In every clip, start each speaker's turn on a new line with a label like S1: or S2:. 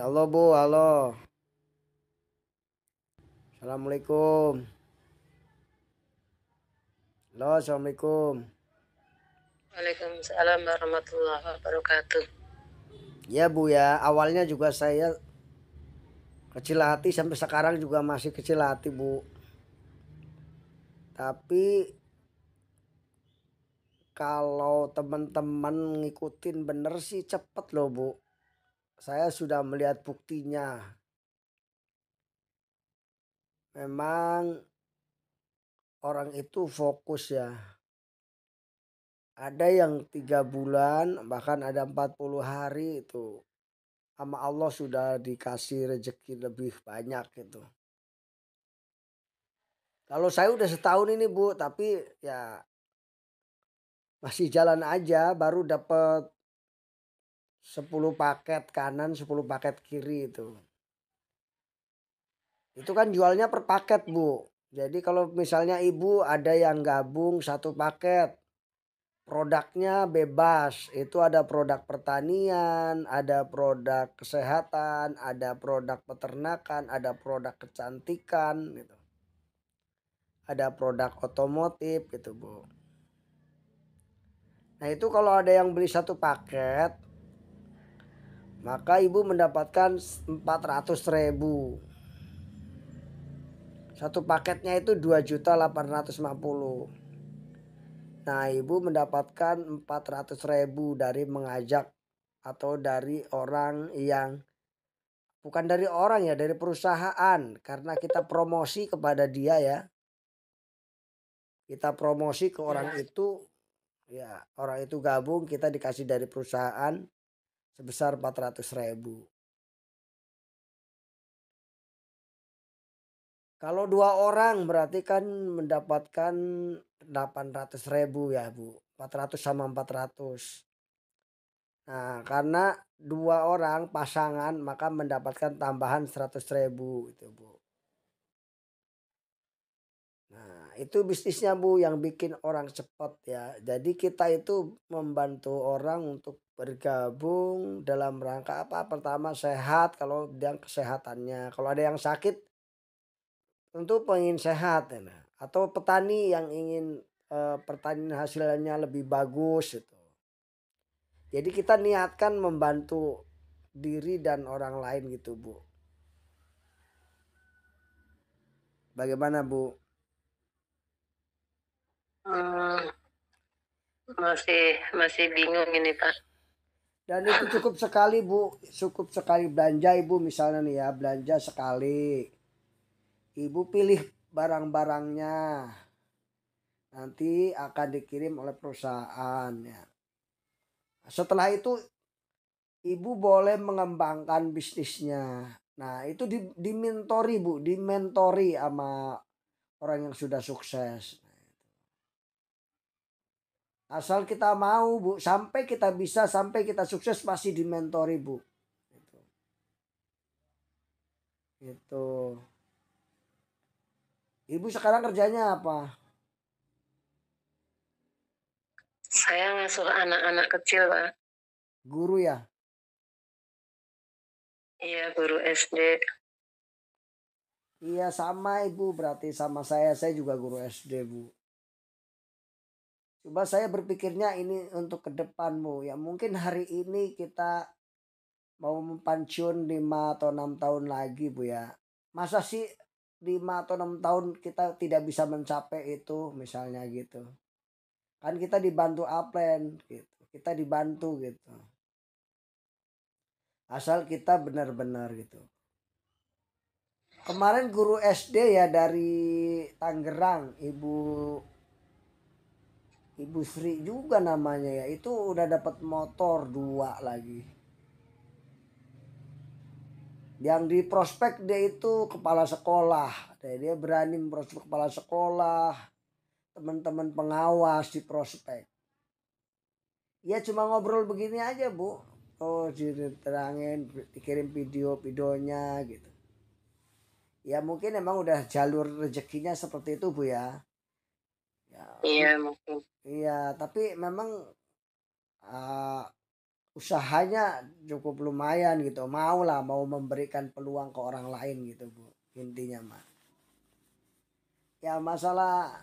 S1: Ya Allah Bu, halo. Assalamualaikum. Halo, assalamualaikum.
S2: Waalaikumsalam warahmatullahi wabarakatuh.
S1: Ya Bu ya, awalnya juga saya kecil hati sampai sekarang juga masih kecil hati Bu. Tapi kalau teman-teman ngikutin bener sih cepet loh Bu. Saya sudah melihat buktinya. Memang orang itu fokus ya. Ada yang 3 bulan, bahkan ada 40 hari itu. Sama Allah sudah dikasih rezeki lebih banyak gitu. Kalau saya udah setahun ini Bu, tapi ya masih jalan aja, baru dapat 10 paket kanan, 10 paket kiri itu. Itu kan jualnya per paket Bu. Jadi kalau misalnya Ibu ada yang gabung satu paket, produknya bebas. Itu ada produk pertanian, ada produk kesehatan, ada produk peternakan, ada produk kecantikan gitu. Ada produk otomotif gitu Bu. Nah itu kalau ada yang beli satu paket, maka ibu mendapatkan 400.000. Satu paketnya itu 2.850.000. Nah ibu mendapatkan 400.000 dari mengajak atau dari orang yang bukan dari orang ya, dari perusahaan, karena kita promosi kepada dia ya. Kita promosi ke orang itu, ya orang itu gabung, kita dikasih dari perusahaan sebesar 400.000. Kalau 2 orang berarti kan mendapatkan 800.000 ya Bu. 400 sama 400. Nah karena 2 orang pasangan maka mendapatkan tambahan 100.000 itu Bu. Nah itu bisnisnya Bu yang bikin orang cepat ya. Jadi kita itu membantu orang untuk bergabung dalam rangka apa? Pertama sehat kalau bidang kesehatannya. Kalau ada yang sakit tentu pengen sehat ya, nah. Atau petani yang ingin pertanian hasilnya lebih bagus itu. Jadi kita niatkan membantu diri dan orang lain gitu Bu. Bagaimana Bu?
S2: Hmm, masih bingung ini Pak.
S1: Dan itu cukup sekali Bu, cukup sekali belanja Ibu misalnya nih ya, belanja sekali. Ibu pilih barang-barangnya, nanti akan dikirim oleh perusahaan ya. Setelah itu Ibu boleh mengembangkan bisnisnya. Nah itu dimentori Bu, dimentori sama orang yang sudah sukses. Asal kita mau Bu, sampai kita bisa, sampai kita sukses pasti dimentori Bu. Itu. Ibu sekarang kerjanya apa?
S2: Saya ngasuh anak-anak kecil Pak.
S1: Guru ya?
S2: Iya guru SD.
S1: Iya sama Ibu, berarti sama saya juga guru SD Bu. Coba saya berpikirnya ini untuk ke depan Bu. Ya mungkin hari ini kita mau pensiun 5 atau 6 tahun lagi Bu ya. Masa sih 5 atau 6 tahun kita tidak bisa mencapai itu misalnya gitu. Kan kita dibantu Aplen gitu. Kita dibantu gitu. Asal kita benar-benar gitu. Kemarin guru SD ya dari Tangerang, Ibu Sri juga namanya ya. Itu udah dapat motor 2 lagi. Yang di prospek dia itu kepala sekolah. Dia berani memprospek kepala sekolah, teman-teman pengawas di prospek. Ya cuma ngobrol begini aja Bu. Oh diterangin, dikirim videonya gitu. Ya mungkin emang udah jalur rezekinya seperti itu Bu ya. Ya,
S2: Iya mungkin.
S1: iya tapi memang uh, usahanya cukup lumayan gitu, maulah mau memberikan peluang ke orang lain gitu Bu, intinya mah. Ya masalah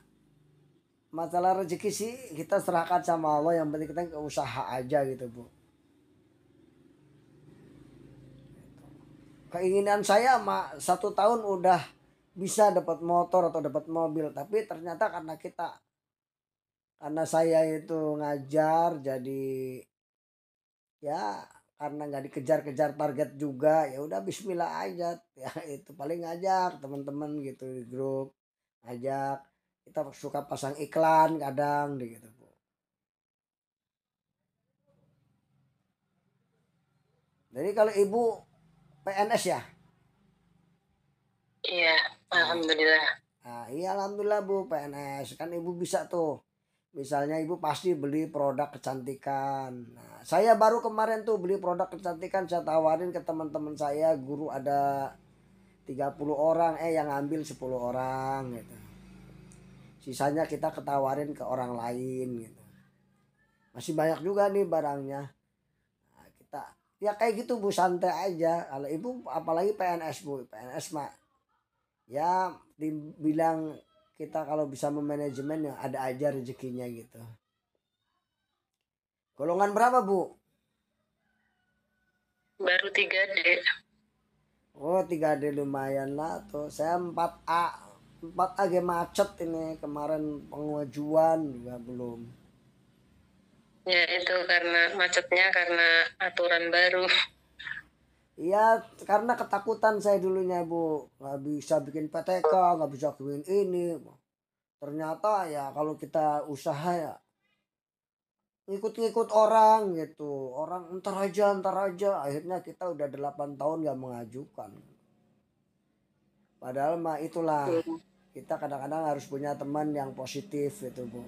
S1: masalah rezeki sih kita serahkan sama Allah, yang penting kita usaha aja gitu Bu. Keinginan saya mah 1 tahun udah bisa dapat motor atau dapat mobil, tapi ternyata karena saya itu ngajar jadi ya karena nggak dikejar-kejar target juga, ya udah bismillah aja ya itu paling ngajak teman-teman gitu di grup, ngajak kita suka pasang iklan kadang deh gitu Bu. Jadi kalau ibu PNS ya?
S2: Iya,
S1: Nah,
S2: alhamdulillah.
S1: iya alhamdulillah Bu PNS kan ibu bisa tuh. Misalnya ibu pasti beli produk kecantikan. Nah, saya baru kemarin tuh beli produk kecantikan, saya tawarin ke teman-teman saya, guru ada 30 orang, yang ngambil 10 orang gitu. Sisanya kita ketawarin ke orang lain gitu. Masih banyak juga nih barangnya. Nah, kita ya kayak gitu Bu, santai aja. Kalau ibu apalagi PNS Bu, PNS mah ya dibilang kita kalau bisa memanajemen ya ada aja rezekinya gitu. Golongan berapa Bu?
S2: Baru 3D.
S1: Oh 3D lumayan lah tuh. Saya 4A. 4A game macet ini. Kemarin pengajuan juga belum.
S2: Ya itu karena macetnya karena aturan baru.
S1: Iya karena ketakutan saya dulunya Bu. Nggak bisa bikin PTK, nggak bisa bikin ini. Ternyata ya kalau kita usaha ya ngikut-ngikut orang gitu. Orang ntar aja, ntar aja. Akhirnya kita udah 8 tahun nggak mengajukan. Padahal mah itulah,
S2: Hmm.
S1: kita kadang-kadang harus punya teman yang positif gitu Bu.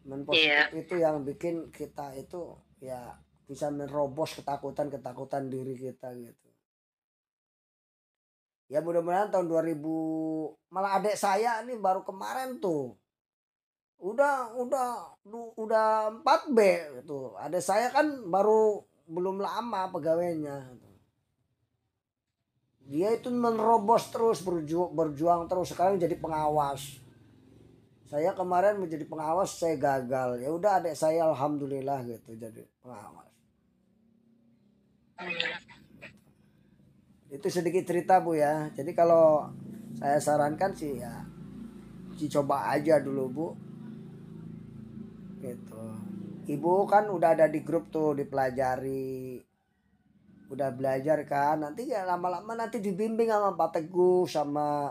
S1: Teman positif
S2: Iya.
S1: itu yang bikin kita itu ya bisa menerobos ketakutan-ketakutan diri kita gitu. Ya mudah-mudahan tahun 2000, malah adik saya nih baru kemarin tuh udah 4B gitu. Adik saya kan baru belum lama pegawainya gitu. Dia itu menerobos terus, berjuang terus, sekarang jadi pengawas. Saya kemarin menjadi pengawas, saya gagal. Ya udah adik saya alhamdulillah gitu jadi pengawas.
S2: Hmm.
S1: Itu sedikit cerita Bu ya. Jadi kalau saya sarankan sih ya dicoba aja dulu Bu. Gitu. Ibu kan udah ada di grup tuh dipelajari. Udah belajar kan. Nanti ya lama-lama nanti dibimbing sama Pak Teguh, sama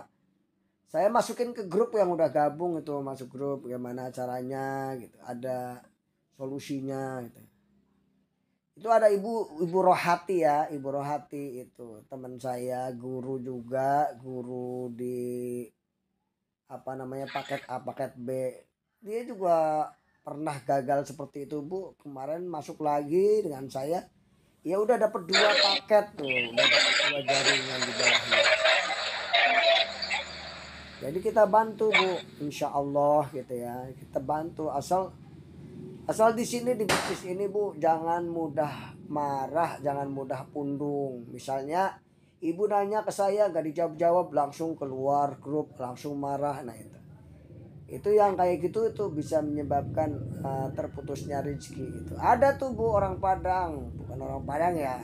S1: saya masukin ke grup yang udah gabung itu, masuk grup gimana caranya gitu. Ada solusinya gitu. Itu ada ibu Rohati ya, ibu Rohati itu teman saya, guru juga, guru di apa namanya paket A paket B. Dia juga pernah gagal seperti itu Bu, kemarin masuk lagi dengan saya, ya udah dapat 2 paket tuh, udah dapat 2 jaringan di bawahnya. Jadi kita bantu Bu, insya Allah gitu ya, kita bantu asal asal di sini di bisnis ini Bu, jangan mudah marah, jangan mudah pundung. Misalnya ibu nanya ke saya gak dijawab-jawab, langsung keluar grup, langsung marah. Nah itu yang kayak gitu itu bisa menyebabkan terputusnya rezeki itu. Ada tuh Bu orang Padang, bukan orang Padang ya.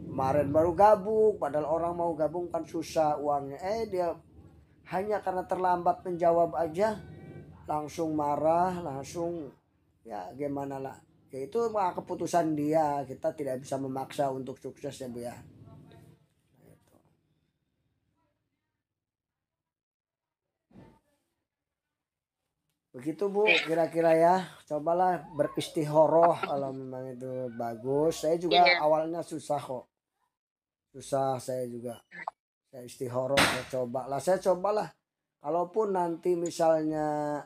S1: Kemarin baru gabung, padahal orang mau gabung kan susah uangnya. Dia hanya karena terlambat menjawab aja langsung marah, langsung ya gimana lah. Ya itu mah keputusan dia, kita tidak bisa memaksa untuk sukses ya Bu ya. Begitu Bu, kira-kira ya. Cobalah beristikharah kalau memang itu bagus. Saya juga
S2: Iya.
S1: awalnya susah kok. Susah saya juga. Saya istikharah, saya cobalah. Saya cobalah. Kalaupun nanti misalnya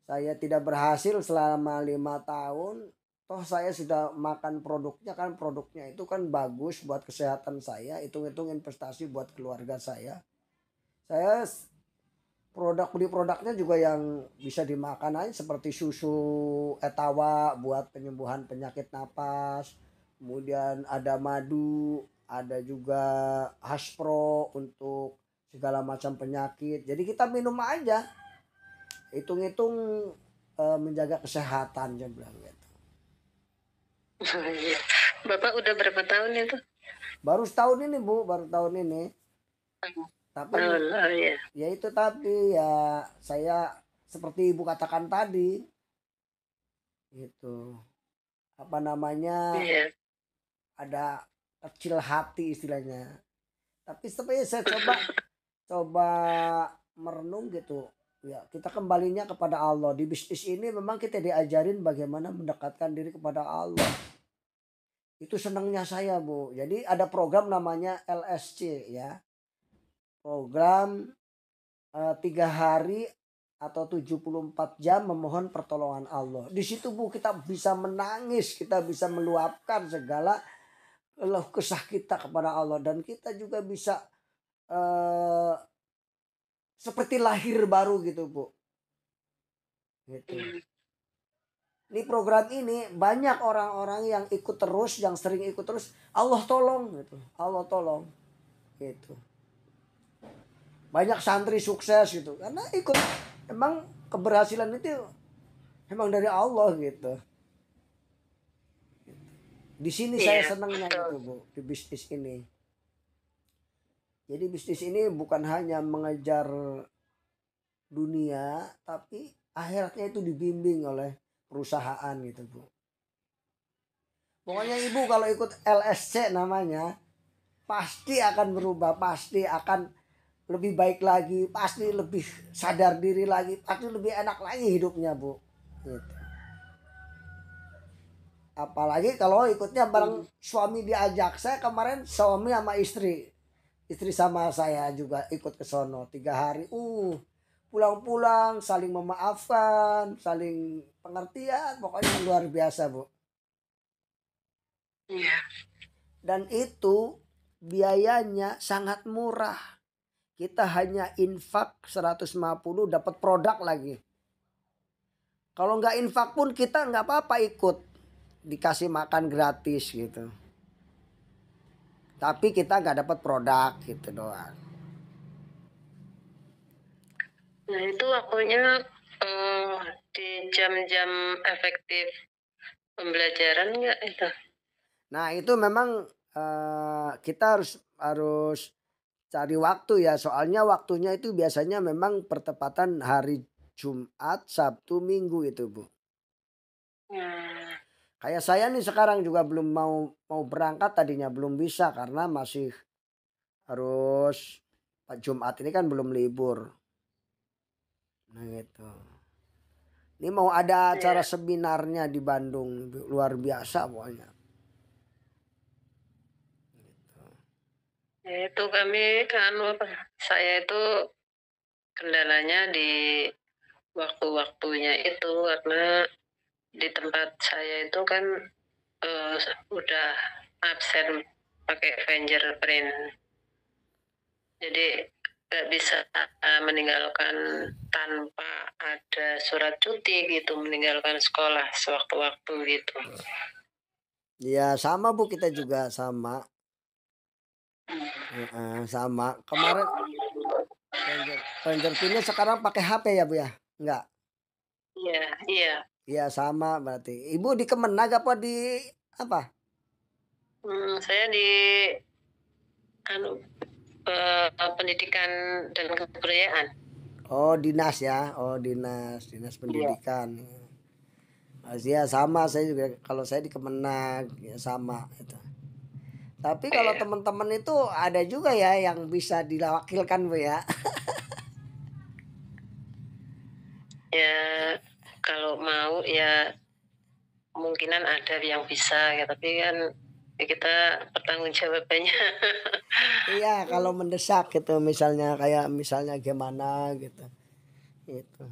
S1: saya tidak berhasil selama 5 tahun, toh saya sudah makan produknya kan, produknya itu kan bagus buat kesehatan saya, hitung-hitung investasi buat keluarga saya. Saya beli produknya juga yang bisa dimakan aja seperti susu etawa buat penyembuhan penyakit napas, kemudian ada madu, ada juga Haspro untuk segala macam penyakit. Jadi kita minum aja, hitung-hitung menjaga kesehatan dia bilang gitu.
S2: Iya. Bapak udah berapa tahun itu?
S1: Baru setahun ini Bu, baru tahun ini. Tapi
S2: Oh, ya.
S1: ya itu tapi ya saya seperti Ibu katakan tadi itu apa namanya
S2: Iya.
S1: ada kecil hati istilahnya. Tapi sebenarnya saya coba coba merenung gitu. Ya, kita kembalinya kepada Allah. Di bisnis ini memang kita diajarin bagaimana mendekatkan diri kepada Allah. Itu senangnya saya, Bu. Jadi ada program namanya LSC ya. Program 3 hari atau 74 jam memohon pertolongan Allah. Di situ Bu kita bisa menangis, kita bisa meluapkan segala keluh kesah kita kepada Allah dan kita juga bisa eh, seperti lahir baru gitu Bu. Gitu.
S2: Hmm.
S1: Ini program ini banyak orang-orang yang ikut terus, yang sering ikut terus, Allah tolong gitu. Allah tolong. Gitu. Banyak santri sukses gitu. Karena ikut emang keberhasilan itu emang dari Allah gitu. Di sini saya
S2: Iya,
S1: senangnya gitu
S2: betul.
S1: Bu, di bisnis ini. Jadi bisnis ini bukan hanya mengejar dunia, tapi akhiratnya itu dibimbing oleh perusahaan gitu Bu. Pokoknya Ibu kalau ikut LSC namanya, pasti akan berubah, pasti akan lebih baik lagi, pasti lebih sadar diri lagi, pasti lebih enak lagi hidupnya Bu. Gitu. Apalagi kalau ikutnya bareng
S2: Hmm.
S1: suami diajak. Saya kemarin suami sama istri sama saya juga ikut ke sono 3 hari. Pulang-pulang saling memaafkan, saling pengertian, pokoknya luar biasa Bu.
S2: Iya.
S1: Dan itu biayanya sangat murah. Kita hanya infak 150 dapat produk lagi. Kalau nggak infak pun kita nggak apa-apa ikut. Dikasih makan gratis gitu. Tapi kita nggak dapat produk gitu doang.
S2: Nah, itu waktunya eh, di jam-jam efektif pembelajaran nggak itu?
S1: Nah itu memang kita harus harus cari waktu ya. Soalnya waktunya itu biasanya memang pertepatan hari Jumat, Sabtu, Minggu itu Bu.
S2: Hmm.
S1: Kayak saya nih sekarang juga belum mau mau berangkat tadinya belum bisa karena masih harus Jumat ini kan belum libur. Nah gitu. Ini mau ada acara
S2: Iya.
S1: seminarnya di Bandung luar biasa pokoknya.
S2: Ya, itu kami kan apa? Saya itu kendalanya di waktu-waktunya itu karena di tempat saya itu kan eh, udah absen pakai fingerprint. Jadi nggak bisa meninggalkan tanpa ada surat cuti gitu, meninggalkan sekolah sewaktu-waktu gitu.
S1: Ya sama Bu kita juga sama. Sama. Kemarin fingerprintnya sekarang pakai HP ya Bu ya? Enggak.
S2: Iya, iya.
S1: Iya sama berarti. Ibu di Kemenag apa di apa?
S2: Saya di anu pendidikan dan kebudayaan.
S1: Oh dinas ya. Oh dinas
S2: Iya.
S1: pendidikan. Ya sama saya juga kalau saya di Kemenag ya sama itu. Tapi kalau
S2: Iya.
S1: teman-teman itu ada juga ya yang bisa diwakilkan Bu ya.
S2: Ya, kalau mau ya kemungkinan ada yang bisa ya, tapi kan ya kita bertanggung jawabannya.
S1: Iya kalau mendesak gitu misalnya kayak misalnya gimana gitu. Itu.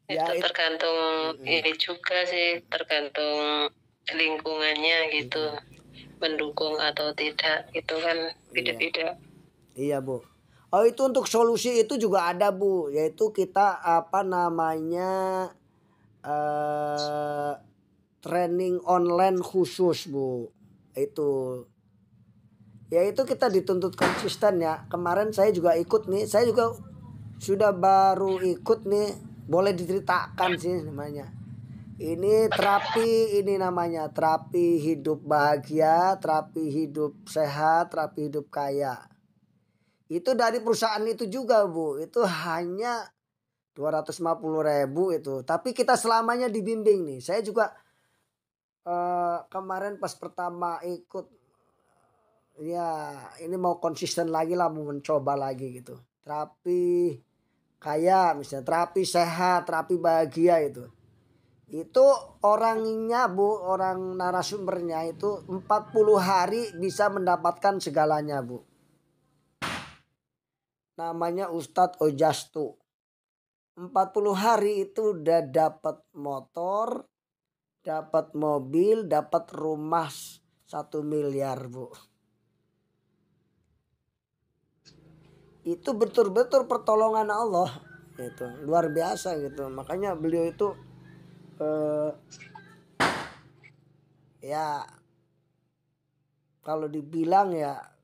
S2: Itu
S1: Ya itu.
S2: tergantung ini juga sih, tergantung lingkungannya gitu, mendukung atau tidak, itu kan
S1: Iya.
S2: beda-beda.
S1: Iya Bu. Oh itu untuk solusi itu juga ada Bu, yaitu kita apa namanya, eee, training online khusus Bu, itu. Ya itu kita dituntut konsisten ya, kemarin saya juga ikut nih, saya juga sudah baru ikut nih, boleh diceritakan sih namanya. Ini terapi, ini namanya terapi hidup bahagia, terapi hidup sehat, terapi hidup kaya. Itu dari perusahaan itu juga Bu, itu hanya 250.000 itu, tapi kita selamanya dibimbing nih. Saya juga, kemarin pas pertama ikut, ya ini mau konsisten lagi lah, mau mencoba lagi gitu. Terapi kaya misalnya, terapi sehat, terapi bahagia itu. Itu orangnya Bu, orang narasumbernya itu 40 hari bisa mendapatkan segalanya Bu. Namanya Ustadz Ojastu. 40 hari itu udah dapat motor, dapat mobil, dapat rumah 1 miliar Bu. Itu betul-betul pertolongan Allah. Itu luar biasa gitu. Makanya beliau itu eh, ya kalau dibilang ya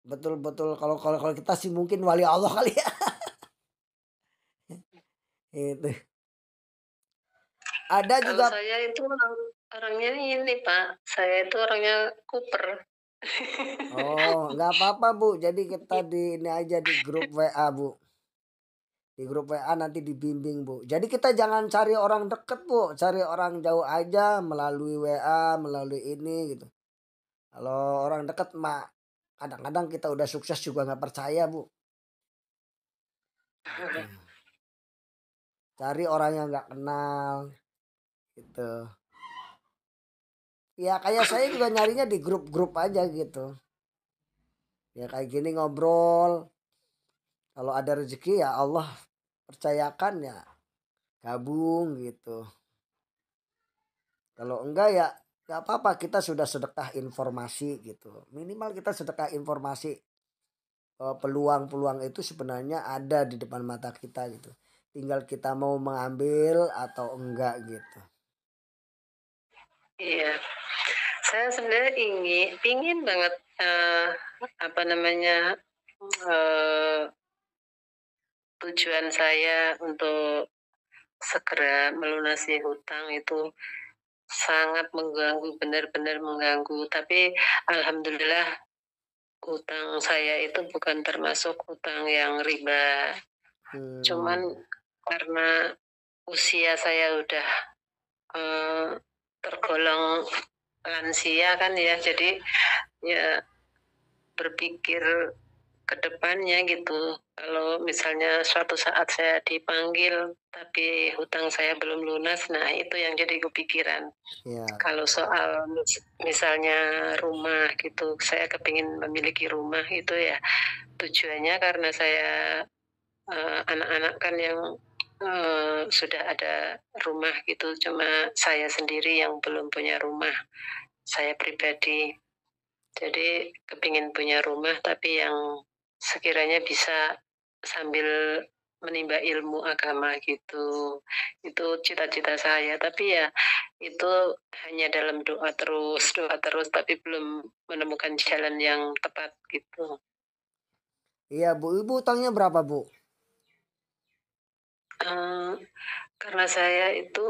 S1: betul-betul, kalau kalau kalau kita sih mungkin wali Allah kali ya. Itu. Ada
S2: Kalau
S1: juga.
S2: saya itu orangnya ini Pak, saya itu orangnya kuper.
S1: Oh, nggak apa-apa Bu. Jadi kita di ini aja di grup WA Bu. Di grup WA nanti dibimbing Bu. Jadi kita jangan cari orang deket Bu, cari orang jauh aja melalui WA, melalui ini gitu. Kalau orang deket mah kadang-kadang kita udah sukses juga nggak percaya Bu. Gitu. Cari orang yang nggak kenal gitu. Ya kayak saya juga nyarinya di grup-grup aja gitu. Ya kayak gini ngobrol. Kalau ada rezeki ya Allah percayakan ya gabung gitu. Kalau enggak ya nggak apa-apa, kita sudah sedekah informasi gitu. Minimal kita sedekah informasi, peluang-peluang itu sebenarnya ada di depan mata kita gitu. Tinggal kita mau mengambil atau enggak gitu.
S2: Iya, saya sebenarnya pingin banget apa namanya eh, tujuan saya untuk segera melunasi hutang itu sangat mengganggu, benar-benar mengganggu. Tapi alhamdulillah hutang saya itu bukan termasuk hutang yang riba. Cuman
S1: Hmm,
S2: karena usia saya udah eh, tergolong lansia kan ya, jadi ya berpikir ke depannya gitu. Kalau misalnya suatu saat saya dipanggil tapi hutang saya belum lunas, nah itu yang jadi kepikiran.
S1: ya,
S2: Kalau soal misalnya rumah gitu, saya kepingin memiliki rumah itu ya tujuannya karena saya anak-anak kan yang sudah ada rumah gitu, cuma saya sendiri yang belum punya rumah, saya pribadi. Jadi kepingin punya rumah tapi yang sekiranya bisa sambil menimba ilmu agama gitu. Itu cita-cita saya. Tapi ya itu hanya dalam doa terus tapi belum menemukan jalan yang tepat gitu.
S1: iya Bu. Ibu utangnya berapa Bu?
S2: Eh, karena saya itu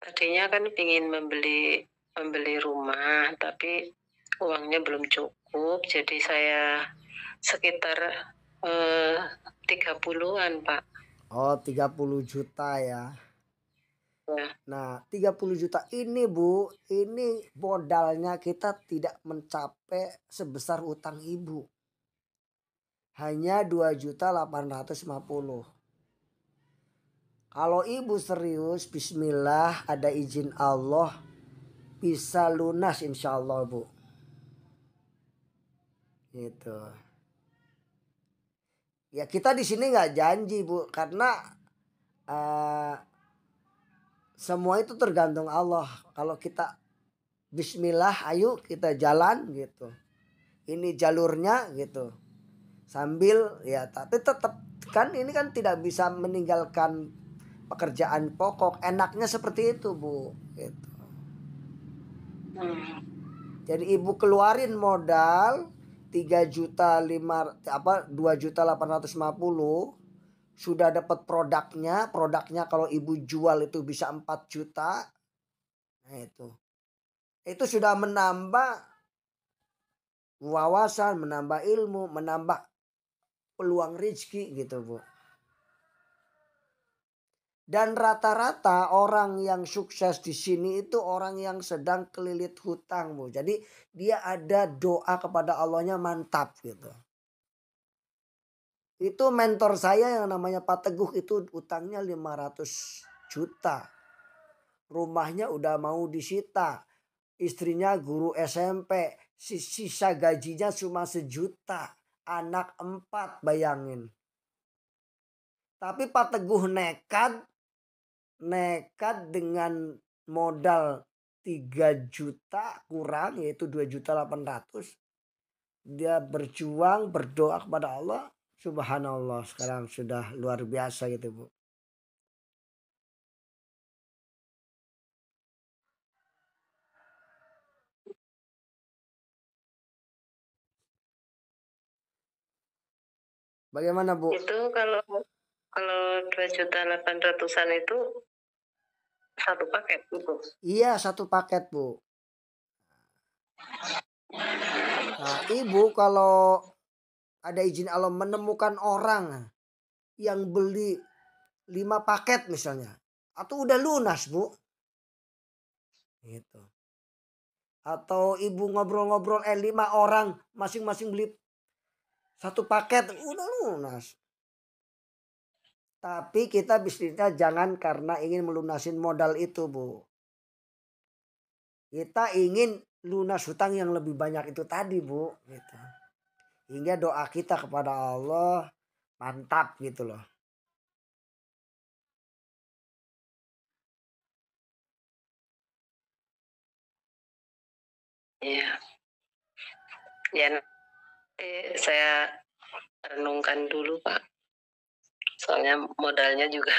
S2: tadinya kan ingin membeli rumah tapi uangnya belum cukup, jadi saya sekitar eh, 30-an Pak.
S1: Oh 30 juta ya.
S2: Ya.
S1: Nah 30 juta ini Bu, ini modalnya kita tidak mencapai sebesar utang Ibu. Hanya 2.850.000. Kalau Ibu serius, bismillah ada izin Allah bisa lunas insya Allah Bu. Gitu. Ya kita di sini nggak janji Bu, karena uh, semua itu tergantung Allah. Kalau kita bismillah ayo kita jalan gitu. ini jalurnya gitu. Sambil ya tapi tetap kan ini kan tidak bisa meninggalkan pekerjaan pokok. Enaknya seperti itu, Bu, gitu.
S2: Hmm.
S1: Jadi ibu keluarin modal 2.850.000, sudah dapat produknya kalau ibu jual itu bisa 4 juta. Nah itu sudah menambah wawasan, menambah ilmu, menambah peluang rezeki gitu, Bu. Dan rata-rata orang yang sukses di sini itu orang yang sedang kelilit hutang, Bu. Jadi dia ada doa kepada Allahnya mantap gitu. Itu mentor saya yang namanya Pak Teguh itu utangnya 500 juta. Rumahnya udah mau disita. Istrinya guru SMP. Sisa gajinya cuma 1 juta. Anak 4 bayangin. Tapi Pak Teguh nekat dengan modal 3 juta kurang yaitu 2.800.000. Dia berjuang berdoa kepada Allah. Subhanallah sekarang sudah luar biasa gitu, Bu. Bagaimana, Bu?
S2: Itu kalau 2.800.000-an itu satu paket gitu.
S1: Iya, satu paket, Bu. Nah, Ibu kalau ada izin Allah menemukan orang yang beli 5 paket misalnya. Atau udah lunas, Bu. Gitu. Atau Ibu ngobrol-ngobrol 5 orang masing-masing beli satu paket udah lunas. Tapi kita bisnisnya jangan karena ingin melunasin modal itu, Bu. Kita ingin lunas hutang yang lebih banyak itu tadi, Bu. Gitu. Hingga doa kita kepada Allah mantap gitu loh.
S2: Iya. Ya, saya renungkan dulu, Pak. Soalnya modalnya juga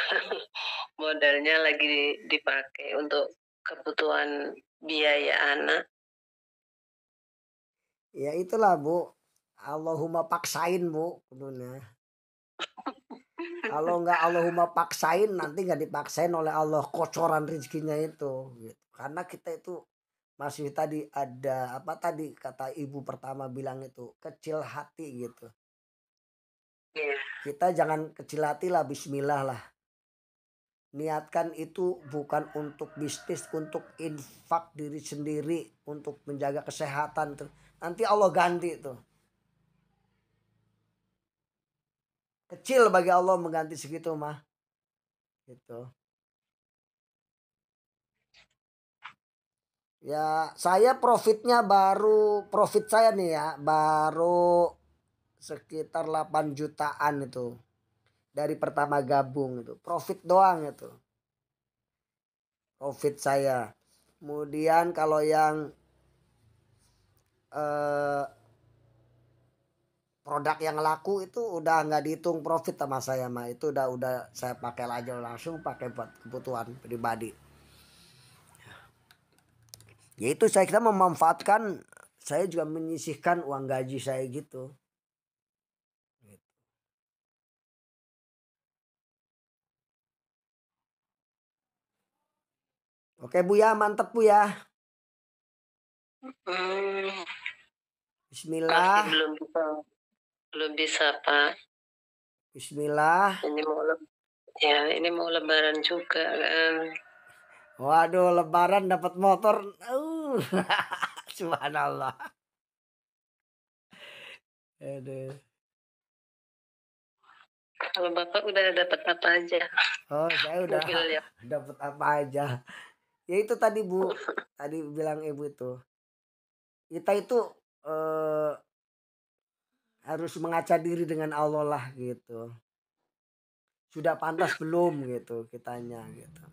S2: modalnya lagi dipakai untuk kebutuhan biaya anak.
S1: Ya itulah, Bu. Allahumma paksain, Bu. Kudunya. Kalau nggak Allahumma paksain nanti nggak dipaksain oleh Allah kocoran rezekinya itu. Gitu. Karena kita itu masih tadi ada apa tadi kata ibu pertama bilang itu kecil hati gitu.
S2: Iya.
S1: Kita jangan kecil hati lah, bismillah lah. Niatkan itu bukan untuk bisnis, untuk infak diri sendiri, untuk menjaga kesehatan tuh. Nanti Allah ganti tuh. Kecil bagi Allah mengganti segitu mah. Gitu. Ya, saya profit saya nih ya, baru sekitar 8 jutaan itu. Dari pertama gabung itu. Profit doang itu. Profit saya. Kemudian kalau yang eh, produk yang laku itu udah nggak dihitung profit sama saya mah. Itu udah saya pakai aja langsung pakai buat kebutuhan pribadi. Yaitu saya kira memanfaatkan, saya juga menyisihkan uang gaji saya gitu. Oke, Bu ya, mantep, Bu ya.
S2: Masih
S1: Bismillah.
S2: belum bisa Pak.
S1: Bismillah.
S2: Ini mau lebaran juga kan.
S1: Waduh, lebaran dapat motor. Subhanallah. Aduh.
S2: Kalau Bapak udah dapat apa aja?
S1: Oh, saya udah
S2: Mobilnya.
S1: dapat apa aja. Ya itu tadi, Bu. Tadi bilang Ibu itu. Kita itu harus mengaca diri dengan Allah lah gitu. Sudah pantas belum gitu kitanya gitu.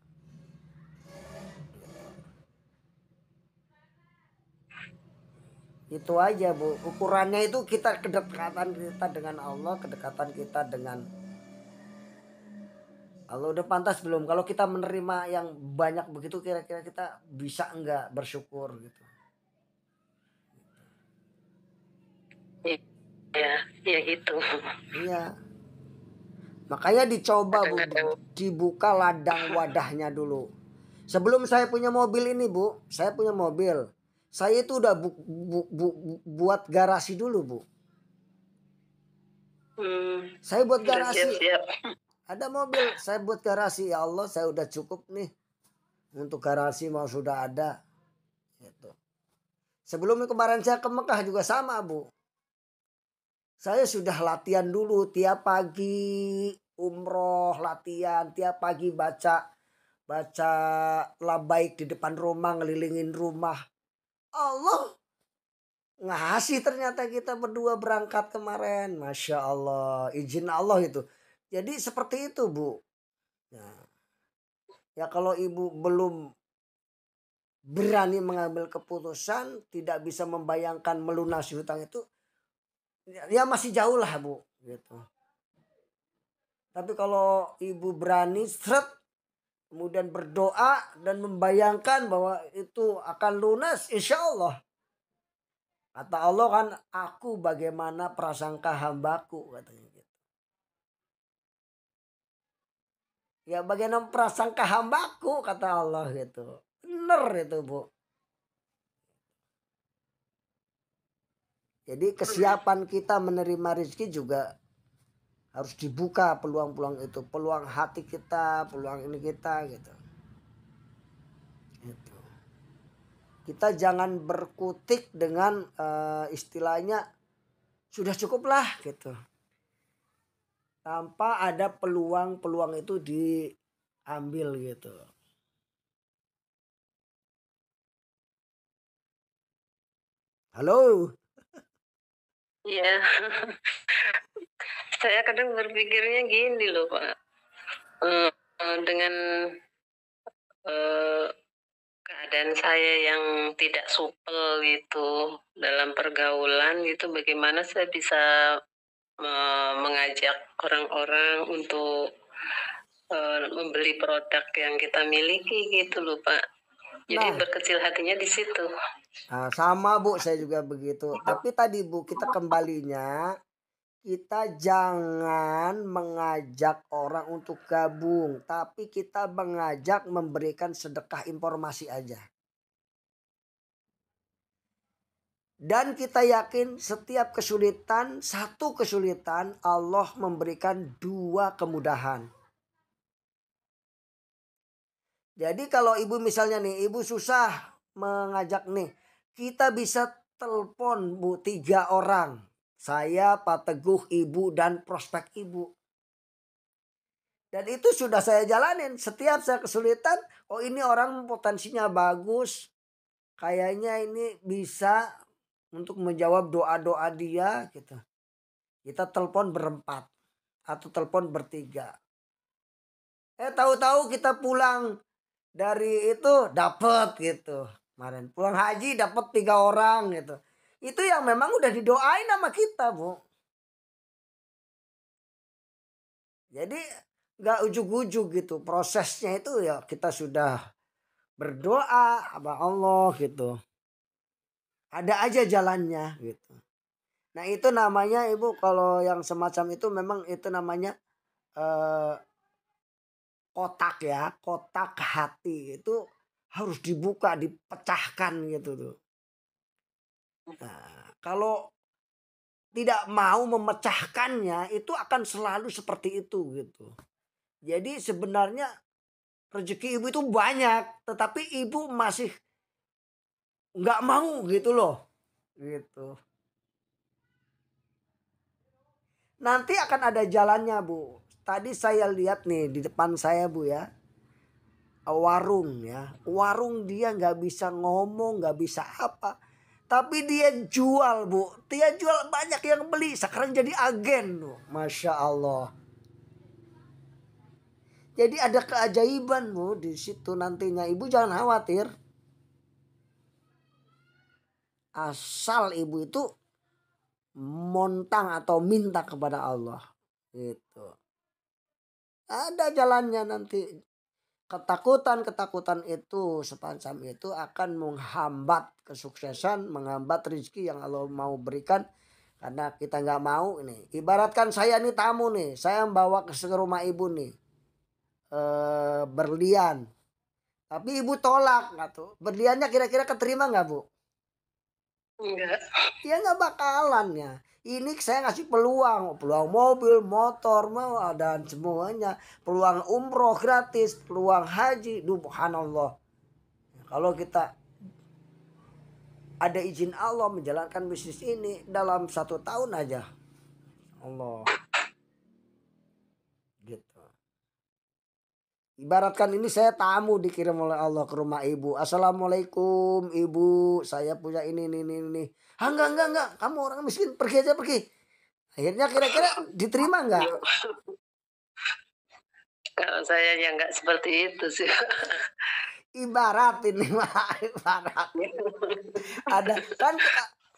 S1: Itu aja Bu, ukurannya itu kita kedekatan kita dengan Allah, kedekatan kita dengan Allah udah pantas belum? Kalau kita menerima yang banyak begitu kira-kira kita bisa enggak bersyukur gitu.
S2: Iya, ya gitu.
S1: Iya. Makanya dicoba Bu,
S2: Kadang-kadang
S1: dibuka ladang wadahnya dulu. Sebelum saya punya mobil ini Bu, saya punya mobil. Saya itu udah buat garasi dulu Bu. Saya buat
S2: udah
S1: garasi.
S2: siap-siap.
S1: Ada mobil, saya buat garasi. Ya Allah, saya udah cukup nih. Untuk garasi mau sudah ada. Gitu. Sebelum kemarin saya ke Mekah juga sama Bu. Saya sudah latihan dulu tiap pagi umroh latihan tiap pagi baca baca labaik di depan rumah ngelilingin rumah. Allah ngasih ternyata kita berdua berangkat kemarin. Masya Allah izin Allah itu. Jadi seperti itu Bu. Nah, ya kalau ibu belum berani mengambil keputusan tidak bisa membayangkan melunasi hutang itu ya masih jauh lah Bu gitu. Tapi kalau ibu berani seret kemudian berdoa dan membayangkan bahwa itu akan lunas insya Allah. Kata Allah kan aku bagaimana prasangka hambaku katanya gitu. Ya bagaimana prasangka hambaku kata Allah gitu. Bener itu Bu. Jadi kesiapan kita menerima rezeki juga harus dibuka peluang-peluang itu. Peluang hati kita, peluang ini kita gitu. Gitu. Kita jangan berkutik dengan istilahnya sudah cukup lah gitu. Tanpa ada peluang-peluang itu diambil gitu. Halo.
S2: Iya. Saya kadang berpikirnya gini loh Pak. Dengan eh, keadaan saya yang tidak supel gitu dalam pergaulan gitu, bagaimana saya bisa mengajak orang-orang untuk membeli produk yang kita miliki gitu loh Pak. Jadi
S1: Nah,
S2: berkecil hatinya di situ.
S1: sama Bu saya juga begitu. Tapi tadi Bu kita kembalinya kita jangan mengajak orang untuk gabung, tapi kita mengajak memberikan sedekah informasi aja. Dan kita yakin setiap kesulitan, satu kesulitan Allah memberikan dua kemudahan. Jadi kalau ibu misalnya nih, ibu susah mengajak nih, kita bisa telepon Bu 3 orang. Saya, Pak Teguh, ibu dan prospek ibu. Dan itu sudah saya jalanin. Setiap saya kesulitan, oh ini orang potensinya bagus. Kayaknya ini bisa untuk menjawab doa-doa dia gitu. Kita telepon berempat atau telepon bertiga. Tahu-tahu kita pulang dari itu dapet gitu. Kemarin pulang haji dapet 3 orang gitu. Itu yang memang udah didoain sama kita Bu. Jadi nggak ujuk-ujuk gitu. Prosesnya itu ya kita sudah berdoa sama Allah gitu. Ada aja jalannya gitu. Nah itu namanya ibu kalau yang semacam itu memang itu namanya eh, kotak ya. Kotak hati itu harus dibuka, dipecahkan gitu tuh. Nah, kalau tidak mau memecahkannya itu akan selalu seperti itu gitu. Jadi sebenarnya rezeki ibu itu banyak, tetapi ibu masih nggak mau gitu loh, gitu. Nanti akan ada jalannya Bu. Tadi saya lihat nih di depan saya Bu ya, warung ya, warung dia nggak bisa ngomong, nggak bisa apa, tapi dia jual Bu, dia jual banyak yang beli, sekarang jadi agen loh, masya Allah. Jadi ada keajaiban Bu di situ nantinya, ibu jangan khawatir. asal ibu itu montang atau minta kepada Allah, gitu. Ada jalannya nanti. Ketakutan-ketakutan itu semacam itu akan menghambat kesuksesan, menghambat rezeki yang Allah mau berikan karena kita nggak mau ini. Ibaratkan saya nih tamu nih, saya membawa ke rumah ibu nih berlian, tapi ibu tolak nggak tuh. Berliannya kira-kira keterima nggak bu?
S2: Enggak.
S1: Ya nggak bakalan ya. Ini saya ngasih peluang, peluang mobil, motor, dan semuanya. Peluang umroh gratis, peluang haji, subhanallah. Kalau kita ada izin Allah menjalankan bisnis ini dalam 1 tahun aja, Allah, gitu. Ibaratkan ini saya tamu dikirim oleh Allah ke rumah ibu. Assalamualaikum ibu, saya punya ini. Ah, enggak. Kamu orang miskin, pergi aja pergi. Akhirnya kira-kira diterima nggak?
S2: Kalau saya ya nggak seperti itu sih.
S1: Ibarat ini mah, ibarat. Ada kan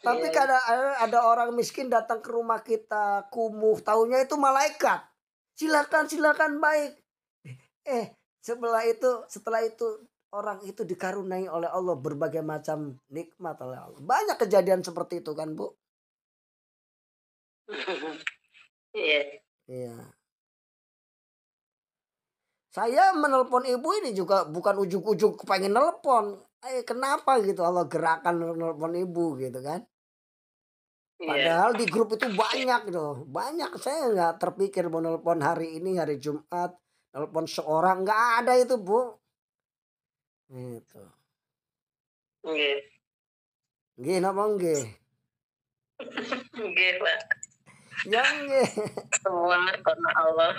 S1: tapi
S2: Iya.
S1: kadang ada orang miskin datang ke rumah kita kumuh, taunya itu malaikat. Silakan baik. Setelah itu orang itu dikaruniai oleh Allah berbagai macam nikmat oleh Allah. Banyak kejadian seperti itu kan, Bu?
S2: Iya.
S1: Iya. Saya menelpon ibu ini juga bukan ujug-ujug pengen nelpon. Kenapa gitu Allah gerakan nelpon ibu gitu kan.
S2: Iya.
S1: Padahal di grup itu banyak gitu. Banyak saya nggak terpikir mau nelpon hari ini hari Jumat. Nelpon seorang nggak ada itu bu. Gitu.
S2: Nggih.
S1: Nggih napa nggih?
S2: Nggih, Pak.
S1: Ya nggih.
S2: Semua karena Allah.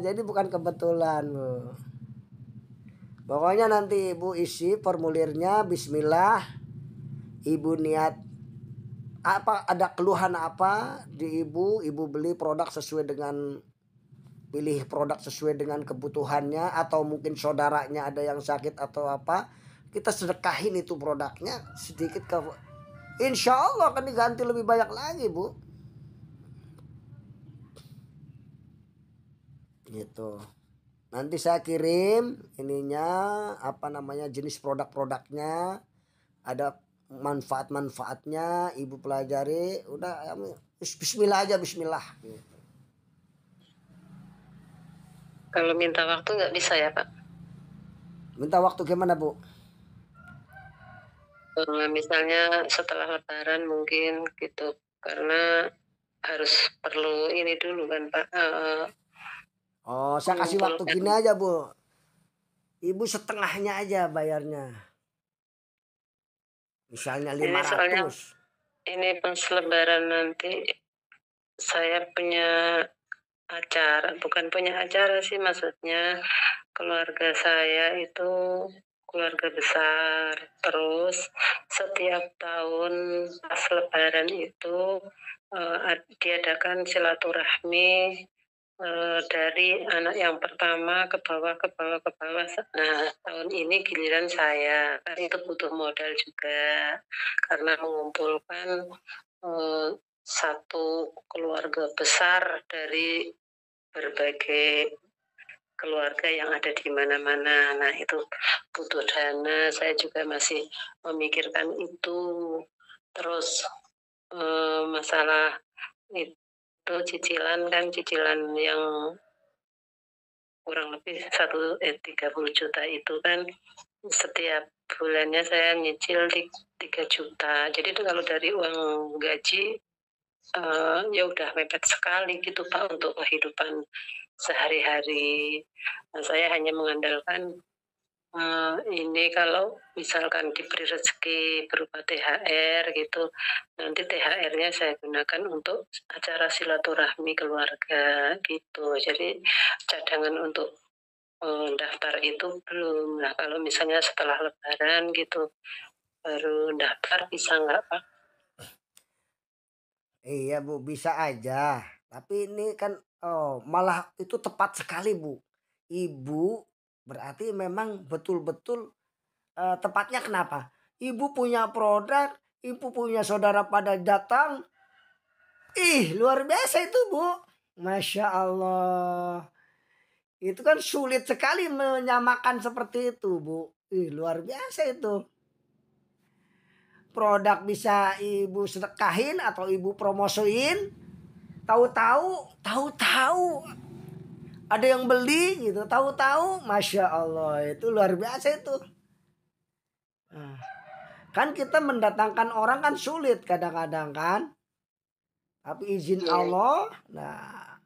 S1: Jadi bukan kebetulan bu. Pokoknya nanti ibu isi formulirnya Bismillah. Ibu niat apa ada keluhan apa di ibu beli produk sesuai dengan pilih produk sesuai dengan kebutuhannya atau mungkin saudaranya ada yang sakit atau apa kita sedekahin itu produknya sedikit ke insya Allah akan diganti lebih banyak lagi bu gitu. Nanti saya kirim ininya apa namanya jenis produk-produknya ada manfaat-manfaatnya ibu pelajari udah Bismillah aja Bismillah gitu.
S2: Kalau minta waktu nggak bisa ya, Pak?
S1: Minta waktu gimana bu?
S2: Misalnya setelah lebaran mungkin gitu, karena harus perlu ini dulu kan, Pak,
S1: Oh saya kasih waktu
S2: mengumpulkan.
S1: gini aja bu, ibu setengahnya aja bayarnya misalnya
S2: Ini soalnya
S1: 500.
S2: ini pas lebaran nanti saya punya acara, bukan punya acara sih, maksudnya keluarga saya itu keluarga besar. Terus setiap tahun pas lebaran itu diadakan silaturahmi dari anak yang pertama ke bawah ke bawah ke bawah. Nah, tahun ini giliran saya. Kan itu butuh modal juga karena mengumpulkan eh, satu keluarga besar dari berbagai keluarga yang ada di mana-mana. Nah, itu butuh dana. Saya juga masih memikirkan itu. Terus masalah itu cicilan kan cicilan yang kurang lebih 30 juta itu kan setiap bulannya saya nyicil 3 juta. Jadi itu kalau dari uang gaji ya udah mepet sekali gitu Pak untuk kehidupan sehari-hari. Nah, saya hanya mengandalkan ini kalau misalkan diberi rezeki berupa THR gitu, nanti THR-nya saya gunakan untuk acara silaturahmi keluarga gitu. Jadi cadangan untuk daftar itu belum. Nah kalau misalnya setelah Lebaran gitu baru daftar bisa nggak Pak?
S1: Iya bu bisa aja tapi ini kan oh malah itu tepat sekali bu ibu berarti memang betul-betul tepatnya kenapa ibu punya produk ibu punya saudara pada datang, ih luar biasa itu Bu, Masya Allah. Itu kan sulit sekali menyamakan seperti itu Bu, ih luar biasa itu. Produk bisa ibu sedekahin atau ibu promosiin, tahu-tahu ada yang beli gitu, tahu-tahu Masya Allah itu luar biasa itu. Nah, kan kita mendatangkan orang kan sulit kadang-kadang kan, tapi izin
S2: Iya.
S1: Allah, nah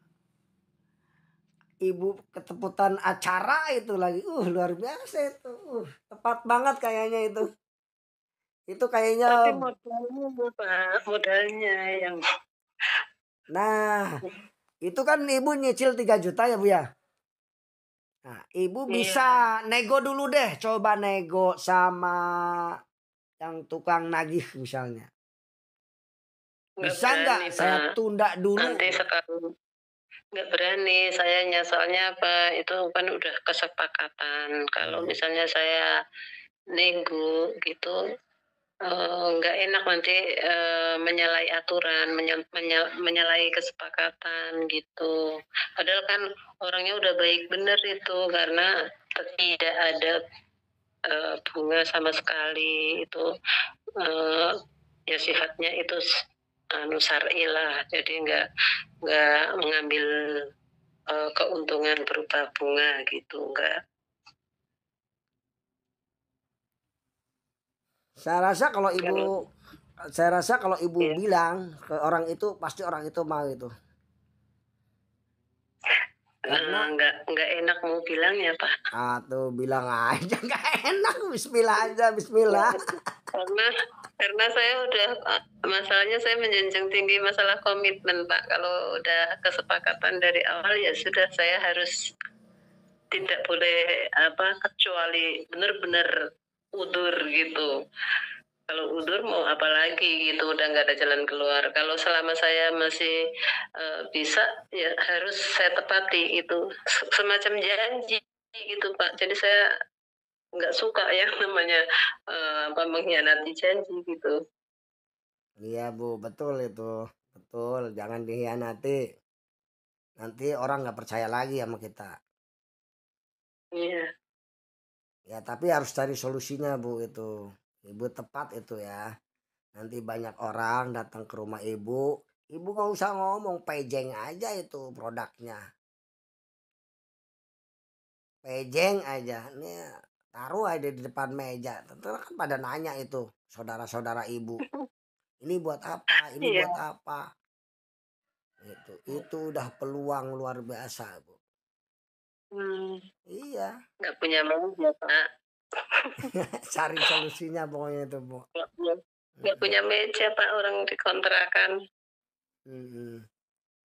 S1: ibu keteputan acara itu lagi, luar biasa itu, tepat banget kayaknya itu kayaknya.
S2: Tapi modalnya Pak, modalnya yang
S1: Nah itu kan ibu nyicil 3 juta ya Bu ya. Nah, ibu bisa
S2: iya,
S1: nego dulu deh, coba nego sama yang tukang nagih misalnya.
S2: nggak
S1: Bisa nggak
S2: berani
S1: saya
S2: Pak.
S1: tunda dulu?
S2: Nanti sekarang nggak berani sayanya, soalnya apa, itu kan udah kesepakatan. Kalau
S1: Iya.
S2: misalnya saya nego gitu, nggak enak nanti, menyalahi aturan, menyalahi kesepakatan gitu. Padahal kan orangnya udah baik bener itu, karena tidak ada, bunga sama sekali itu, eee, ya sifatnya itu syar'i lah, jadi nggak mengambil, keuntungan berupa bunga gitu, enggak.
S1: Saya rasa kalau ibu
S2: Kalau
S1: saya rasa kalau ibu
S2: ya
S1: bilang ke orang itu pasti orang itu mau itu. Karena
S2: nggak enak mau bilangnya, Pak.
S1: tuh bilang aja nggak enak, bismillah aja, bismillah.
S2: Karena karena saya udah, masalahnya saya menjunjung tinggi masalah komitmen, Pak. Kalau udah kesepakatan dari awal, ya sudah, saya harus tidak boleh, kecuali benar-benar udur gitu. Kalau udur mau apa lagi gitu, udah nggak ada jalan keluar. Kalau selama saya masih, bisa, ya harus saya tepati itu, semacam janji gitu, Pak. Jadi saya nggak suka yang namanya, mengkhianati janji gitu.
S1: Iya Bu, betul itu, betul. Jangan dikhianati. Nanti orang nggak percaya lagi sama kita.
S2: Iya,
S1: Ya tapi harus cari solusinya Bu itu. Ibu tepat itu ya. Nanti banyak orang datang ke rumah ibu. Ibu nggak usah ngomong, pejeng aja itu produknya. Pejeng aja. Nih taruh aja di depan meja. Tentu kan pada nanya itu saudara-saudara ibu. Ini buat apa? Ini
S2: iya.
S1: buat apa? Itu udah peluang luar biasa Bu.
S2: Hmm,
S1: Iya,
S2: nggak punya mau ya, Pak.
S1: cari solusinya pokoknya itu Bu.
S2: Nggak punya nggak
S1: Mm-mm,
S2: punya meja, Pak, orang dikontrakan.
S1: mm-mm.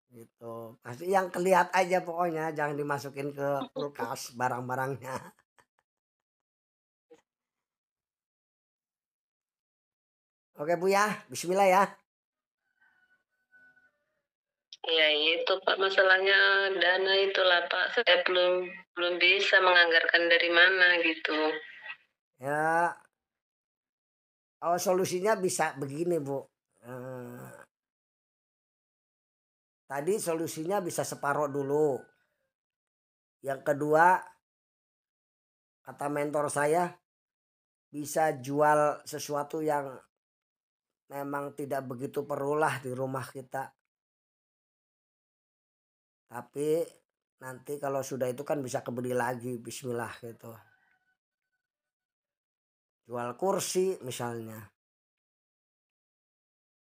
S1: Gitu. Pasti yang kelihat aja pokoknya, jangan dimasukin ke kulkas barang-barangnya. Oke Bu ya, bismillah ya.
S2: Ya itu, Pak, masalahnya dana itulah, Pak. Saya belum belum bisa menganggarkan dari mana gitu.
S1: Ya, oh solusinya bisa begini Bu. Eh, tadi solusinya bisa separoh dulu. Yang kedua, kata mentor saya, bisa jual sesuatu yang memang tidak begitu perlulah di rumah kita. Tapi nanti kalau sudah itu kan bisa kebeli lagi, bismillah gitu. Jual kursi misalnya.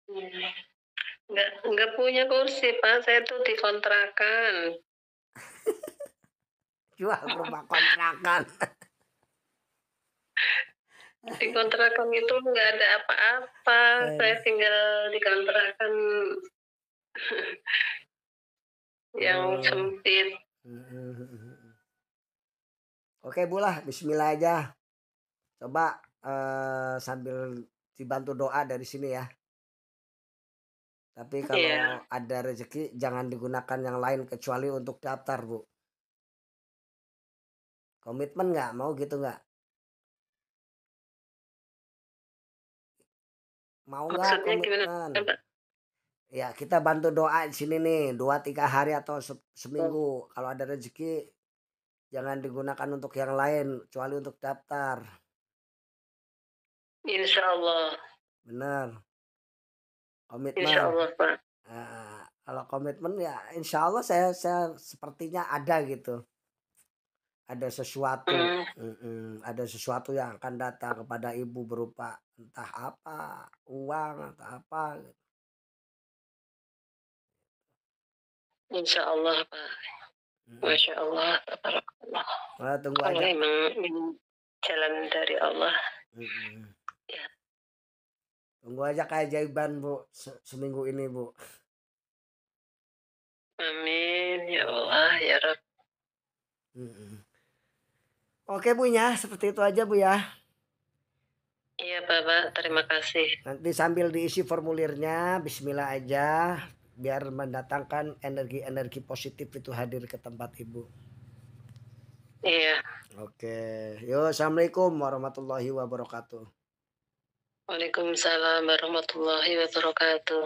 S2: Hmm. Nggak punya kursi, Pak, saya tuh dikontrakan.
S1: Jual rumah kontrakan.
S2: Di kontrakan itu nggak ada apa-apa, saya
S1: Eh,
S2: tinggal di kontrakan yang
S1: oh.
S2: sempit.
S1: Oke Bu lah, bismillah aja. Coba sambil dibantu doa dari sini ya. Tapi kalau
S2: Iya.
S1: ada rezeki jangan digunakan yang lain kecuali untuk daftar Bu. Komitmen nggak? Mau gitu nggak? Mau nggak
S2: Maksudnya gimana,
S1: komitmen?
S2: Pak?
S1: Ya kita bantu doa di sini nih 2 3 hari atau
S2: Oh,
S1: seminggu. Kalau ada rezeki jangan digunakan untuk yang lain kecuali untuk daftar.
S2: insyaallah,
S1: Bener, komitmen.
S2: insyaallah, Pak.
S1: Kalau komitmen ya insya Allah saya sepertinya ada gitu. Ada sesuatu,
S2: Mmm,
S1: ada sesuatu yang akan datang kepada Ibu berupa entah apa, uang atau apa,
S2: insyaallah, Pak.
S1: mhm.
S2: Masya Allah, tabarakallah.
S1: Tunggu
S2: Kalau
S1: aja,
S2: emang ini jalan dari Allah,
S1: mhm.
S2: ya
S1: Tunggu aja keajaiban Bu, seminggu ini Bu,
S2: amin, ya Allah,
S1: mhm,
S2: ya Rabb.
S1: mhm. Oke Bu ya, seperti itu aja Bu ya.
S2: Iya, Bapak, terima kasih.
S1: Nanti sambil diisi formulirnya, bismillah aja, biar mendatangkan energi-energi positif itu hadir ke tempat Ibu.
S2: Iya.
S1: Oke, yo assalamualaikum warahmatullahi wabarakatuh.
S2: Waalaikumsalam warahmatullahi wabarakatuh.